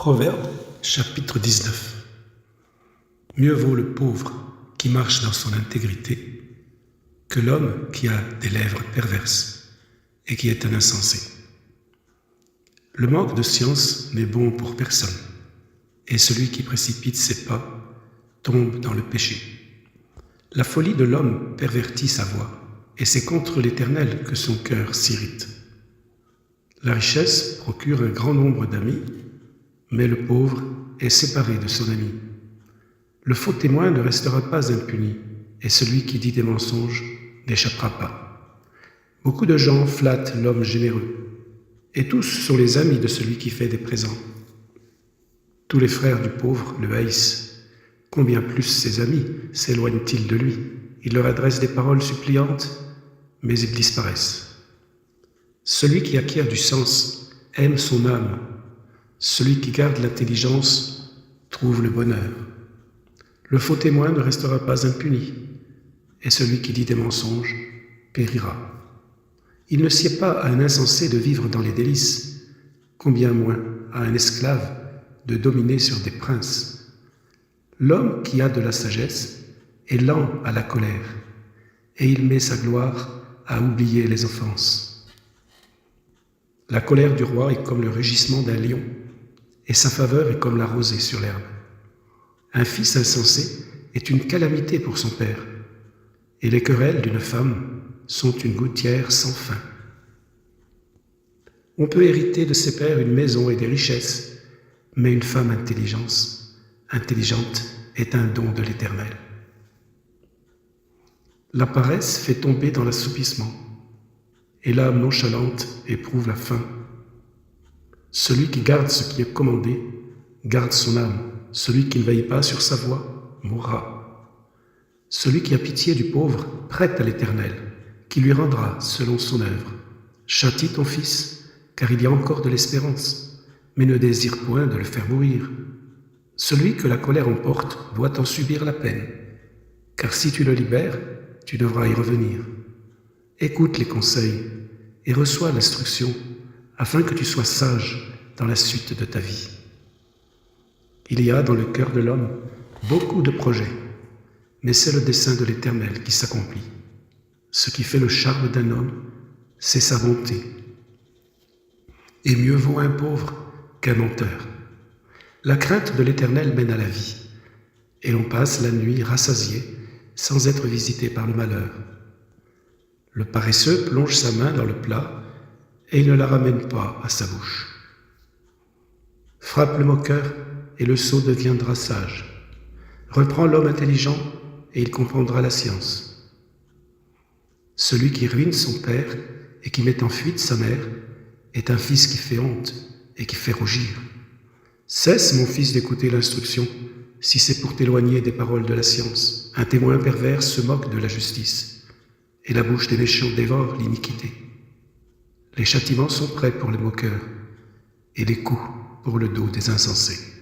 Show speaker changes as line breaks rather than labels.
Proverbe, chapitre 19. Mieux vaut le pauvre qui marche dans son intégrité que l'homme qui a des lèvres perverses et qui est un insensé. Le manque de science n'est bon pour personne, et celui qui précipite ses pas tombe dans le péché. La folie de l'homme pervertit sa voie, et c'est contre l'Éternel que son cœur s'irrite. La richesse procure un grand nombre d'amis, mais le pauvre est séparé de son ami. Le faux témoin ne restera pas impuni, et celui qui dit des mensonges n'échappera pas. Beaucoup de gens flattent l'homme généreux, et tous sont les amis de celui qui fait des présents. Tous les frères du pauvre le haïssent. Combien plus ses amis s'éloignent-ils de lui? Il leur adresse des paroles suppliantes, mais ils disparaissent. Celui qui acquiert du sens aime son âme. Celui qui garde l'intelligence trouve le bonheur. Le faux témoin ne restera pas impuni, et celui qui dit des mensonges périra. Il ne sied pas à un insensé de vivre dans les délices, combien moins à un esclave de dominer sur des princes. L'homme qui a de la sagesse est lent à la colère, et il met sa gloire à oublier les offenses. La colère du roi est comme le rugissement d'un lion, et sa faveur est comme la rosée sur l'herbe. Un fils insensé est une calamité pour son père, et les querelles d'une femme sont une gouttière sans fin. On peut hériter de ses pères une maison et des richesses, mais une femme intelligente est un don de l'Éternel. La paresse fait tomber dans l'assoupissement, et l'âme nonchalante éprouve la faim. Celui qui garde ce qui est commandé garde son âme. Celui qui ne veille pas sur sa voie mourra. Celui qui a pitié du pauvre prête à l'Éternel, qui lui rendra selon son œuvre. Châtie ton fils, car il y a encore de l'espérance, mais ne désire point de le faire mourir. Celui que la colère emporte doit en subir la peine, car si tu le libères, tu devras y revenir. Écoute les conseils et reçois l'instruction, afin que tu sois sage dans la suite de ta vie. Il y a dans le cœur de l'homme beaucoup de projets, mais c'est le dessein de l'Éternel qui s'accomplit. Ce qui fait le charme d'un homme, c'est sa bonté. Et mieux vaut un pauvre qu'un menteur. La crainte de l'Éternel mène à la vie, et l'on passe la nuit rassasié sans être visité par le malheur. Le paresseux plonge sa main dans le plat et il ne la ramène pas à sa bouche. Frappe le moqueur et le sot deviendra sage. Reprends l'homme intelligent et il comprendra la science. Celui qui ruine son père et qui met en fuite sa mère est un fils qui fait honte et qui fait rougir. Cesse, mon fils, d'écouter l'instruction, si c'est pour t'éloigner des paroles de la science. Un témoin pervers se moque de la justice, et la bouche des méchants dévore l'iniquité. Les châtiments sont prêts pour les moqueurs, et les coups pour le dos des insensés.